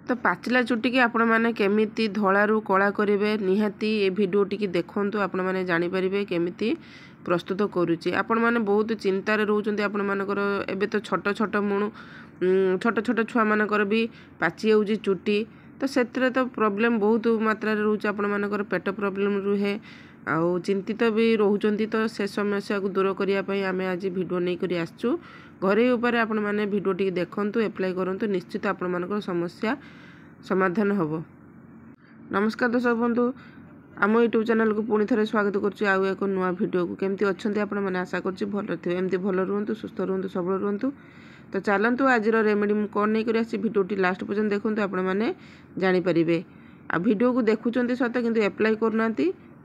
तो पाचिला चुटी की आपण मैंने केमिति धलारू कला करेंगे निहाती ये भिडियो टी देखु आपण मैंने जानीपर केमिति प्रस्तुत करुच्ची आपण मैंने बहुत चिंतार रोच आपण मानकर एबे तो छोट छोट मुणु छोट छोट छुआ मानकर भी पाची जाऊँगी चुटी तो से तो प्रोब्लेम बहुत मात्रा रोचे आपण मानकर पेट प्रोब्लेम रुहे आउ चिंतित भी रोचंती तो से समस्या को दूर करने आम आज भिडियो नहीं कर आसचु घरे उपर आपण मैंने भिडियो टी देखंतु एप्लाई करंतु निश्चित आपण मानकर समस्या समाधान हम। नमस्कार दर्शक बंधु आम यूट्यूब चैनल को पुणी थे स्वागत करुच्ची आउ एक नुआ भिडियो को केमती अच्छा आपण मैंने आशा करुच्ची भल थे एमती भल रुहतु सुस्थ रुहतु सबल रुहतु। तो चलतु आज रेमेडी मुझे कौन नहीं कर भिडियोटी लास्ट पर्यटन देखते आपण मैंने जानीपर आ भिडियो को देखुं सत कि एप्लाई करना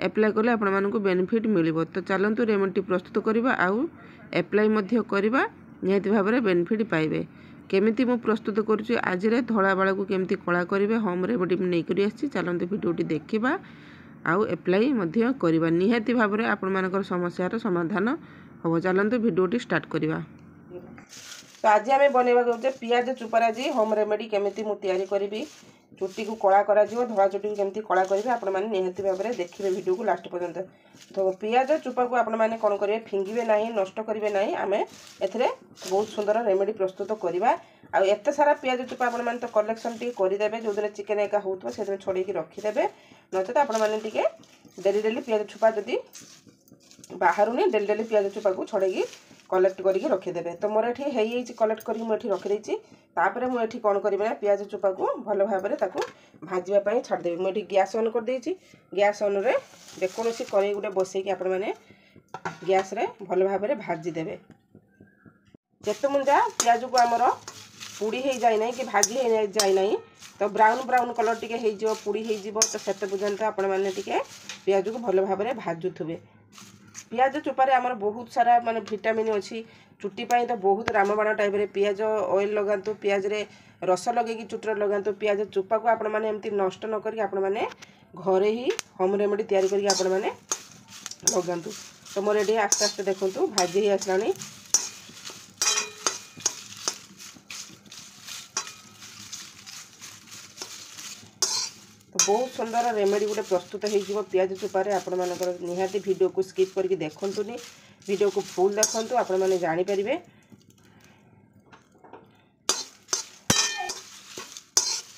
एप्लाई कले आपण मानक बेनिफिट मिल। तो चलतु रेमेडी प्रस्तुत करवा आउ एप्लाई करवा निहाती भाव में बेनिफिट पाइबे। केमिति मु प्रस्तुत करुच्ची आज धला बाला को केमिति कला करेंगे होम रेमेडी नहीं कर चलते भिडियोटी देखा आउ एप्लाई करवा निहाती भाव में आपण मानकर समस्यार समाधान हम। चलते भिडियोटी स्टार्ट करवा। तो आज आम बनवा जाऊे पियाज चुपराजी होम रेमेडी केमिति मु तैयारी करी चुटी को कला करा धला चुटी को केमिति कला करेंगे आपण मैंने निहाती भाव में देखिए भिडियो को लास्ट पर्यंत। तो पियाज चुपा को आपण मैंने कौन करेंगे फिंगे ना नष्ट करेंगे ना आम ए बहुत सुंदर रेमेडी प्रस्तुत करवा। आउ एत सारा पियाज चुपा आपण मैंने तो कलेक्शन टी करदे जो दिन चिकेन एका होता से छड़े रखिदे नचेत आपण मैंने डेली डेली पियाज चुपा जदि बाहर डेली डेली पियाज चुपा को छड़े कलेक्ट करके रखिदे। तो मोर ये कलेक्ट कर रखी तापर मुझे कौन करें ना पियाज चुपा को भल भाव में भाजवाई छाड़देवी। मुझे गैस ऑन कर देती गैस ऑन रे जेकोसी कड़े गोटे बसैक आपण मैंने गैस रे भल भाव में भाजीदेवे। जिते मुंजा पियाज को आमर पुड़ी हो जाए ना कि भाजी हो जाए ना तो ब्राउन ब्राउन कलर टी हो पुड़ी हो तो से पर्यंत आपण मैंने पियाज को भल भाव में भाजुवे। पियाज चुपारे आमर बहुत सारा माने विटामिन अच्छी चुटी पाई तो बहुत रामबाण टाइप रे पियाज ऑयल लगातु पियाज रे रस लगे चुटर लगातु पियाज चुपा को आपण मैंने एमती नष्ट न करके आपण मैंने घरे ही होम रेमेडी तैयारी करके आपण मैंने लगातु। तो मोर ये आस्ते आस्ते देखंतु भाजी ही आसलानी। तो बहुत सुंदर रेमेडी गोटे प्रस्तुत हो पियाज चुपारे आपण मानकर निहाती वीडियो को स्किप करके देखंतुनी वीडियो को फुल देखंतु आपण माने जानि परिबे।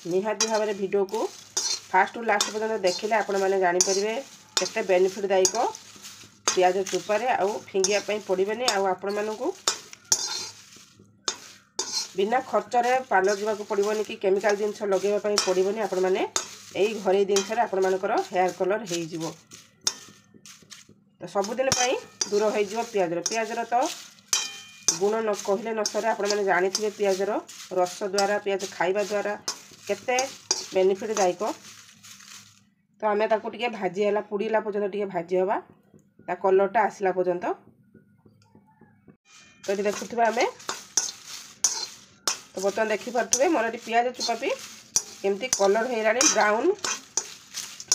निहाती भाव में वीडियो को फास्ट टू लास्ट पर्यंत देखिले आपण माने जानि परिबे केते बेनिफिट दायक पियाज चुपारे आउ फिंगिया पई पड़िबेनी आउ आपण मानकू बिना खर्च रे पार्लर जावाक पड़िबोनी कि केमिकल जिंस लगेबा पई पड़िबोनी आपण माने यही घरे जिनस आपण मानकर हेयर कलर हो तो सबुदिन दूर हो पियाजर तो गुण न कहले न सरे आपण मैंने जानी पियाजर रस द्वारा पियाज खाइबा द्वारा केते बेनिफिट दायक। तो आम ताको टिके भाजी है पुड़ीला पर्यंत टिके भाजी हवा ता कलरटा आसला पर्यंत। तो ये देखुवा आम तो बर्तमान देखिपे मोर ये पियाज चुपा भी केमती कलर हो ब्राउन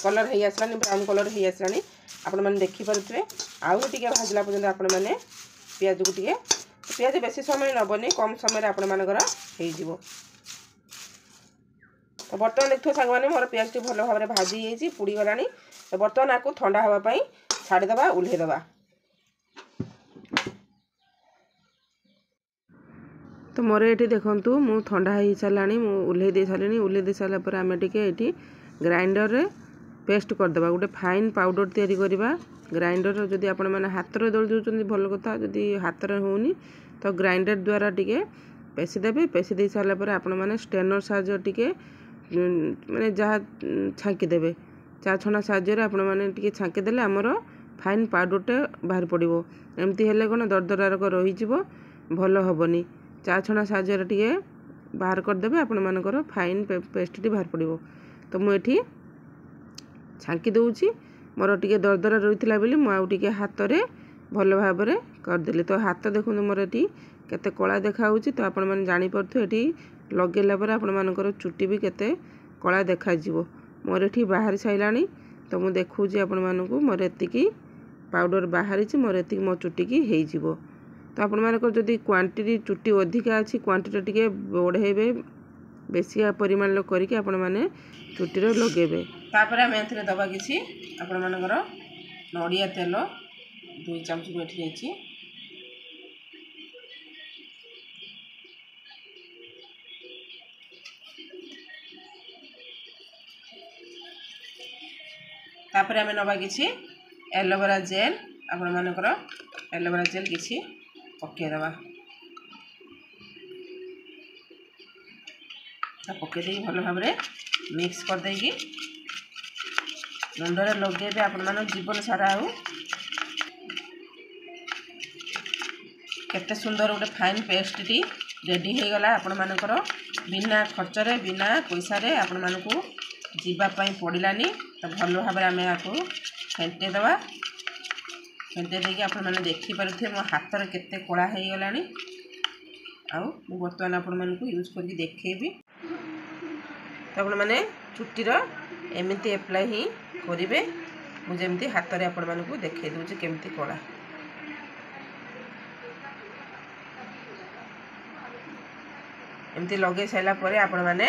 कलर हो आसलानी ब्राउन कलर हो आसलानी आपण मैंने देखिपे आउ टे भाजला पर्यंत आपण मैंने पियाज को टे पियाज बेसी समय नबनी कम समय आपण मानकर हो। तो बर्तमान देखिए सांग मैंने मोर पियाज टी भल भाव में भाजी पुड़ी गला। तो बर्तमान आपको ठंडा हाँपाई छाड़ीदे ओह्लैदे। तो मोर ये देखु मु ठंडा हो सारा ओह्लै दे सारे ओह्लै दे सारापर आम टे ग्राइंडर रे पेस्ट करदे गोटे फाइन पाउडर तैयारी करवा। ग्राइंडर जदि आपण मैंने हाथ में दली दूसरी भल कथा जदि हाथ में होनी तो ग्राइंडर द्वारा टिके पेशीदेवे। पेशी दे सारापर आपण मैंने स्टेनर साहाଯ୍ୟ टिके माने जहाँ छांकीदेवे चा छणा साहाଯ୍य आपण मैंने टिके छांकीदेले आमर फाइन पाउडरटे बाहर पड़ो। एमती हेले कौन दरदरारक रही भल हेनी चा छणा साहाଯ୍य टिके बाहर करदेवे आपण मानकर फाइन पेस्टटी बाहर पड़ो। तो मुझे छांकी दूची मोर टिके दरदरा रही बोली मुझे हाथ में भल भाव में करदेली। तो हाथ देखो मोर ये केते कला देखा। तो आपण मैंने जानीपे ये लगेला पर आपण मानकर चुटी भी केते कला देखा मोर ये बाहर सारा। तो मुझे देखुची आपण मानक मोर एतिकी पाउडर बाहरी मोर एतिकी मो चुटी की हो। तो आपण मानकर जदि क्वांटिटी चुटी अधिका अच्छी क्वांटिटी टिके बढ़ेबे बेसी परिमाण करके आपण मैंने चुट्टी लगे। तापर आम ए दबा किसी आपण मानकर नड़िया तेल 2 चामच बैठी तापर आम नवा किसी एलोवेरा जेल आपण मानकर एलोवेरा जेल किसी पकेदवा पकई दे भल भाव मिक्स कर देगी मुंडे लगे आपण मान जीवन सारा आउ केते सुंदर गोटे फाइन पेस्ट टी रेडी हो गला आपण मानकर बिना खर्चरे बिना पैसा रे आपण मानकू जीवाई पड़ानी। तो भल भाव आम आपको फेंटे दवा फेंटे देकी आपण मैंने देखिपे मो हाथ में केते कला हो गला बर्तमान आपण मानक यूज करके देखेबी। तो आपण मैंने चुट्टीर एमती एप्लाय ही करेंगे मुझे हाथ में आपण मानक देखे दूसरी केमती कला एमती लगे सारा पर आपण मैंने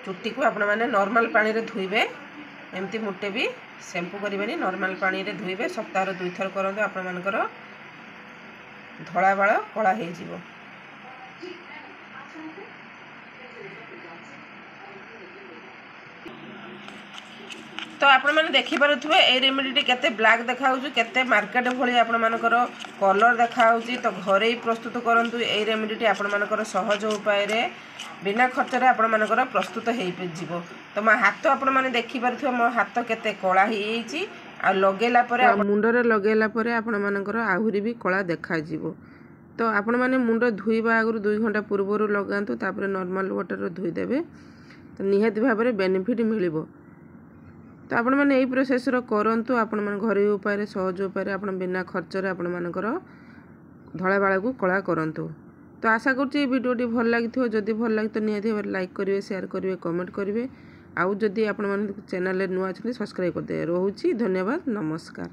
चुट्टी को आपण मैंने नॉर्मल पानी रे धोइबे एमती मुटे भी शैम्पू करेंगे नॉर्मल पानी रे धोइबे सप्ताह 2 थर करते आपण मानकर धला बाल कला हो जिवो। तो आपण मैंने देखिपे ए रेमेडी केते ब्लैक देखा केते मार्केट भली आपण मानकर कलर देखा तो घरे ही प्रस्तुत करंतु ए रेमेडी आपण मानकर सहज उपाय रे बिना खर्च रे आपण मानकर प्रस्तुत हो जिवो। तो मो हाथ आपण मैंने देखिपे मो हाथ केते कला हो आ लगेला परे मुंडरे लगेला परे आपण मानकर आहुरी भी कला देखा जिवो। तो आपण माने मुंड धोइबा आगु 2 घंटा पूर्व लगातु तापर नॉर्मल वाटर धोई देबे तो निहाती भाव में बेनिफिट मिलिबो। तो आपण मैंने यही प्रोसेस करंतु आपण मन घरे उपाय सहज उपाय आपण बिना खर्च रे आपण मानकर धला बाल को कला करंतु। तो आशा करछि वीडियोटी भल लागिथिबो जदि भल लागी तो निहाती भाव लाइक करिवे शेयर करिवे कमेंट करिवे आउ जदि आपण मन चैनल रे नुआ अछि सब्सक्राइब कर दे। रहउछि धन्यवाद नमस्कार।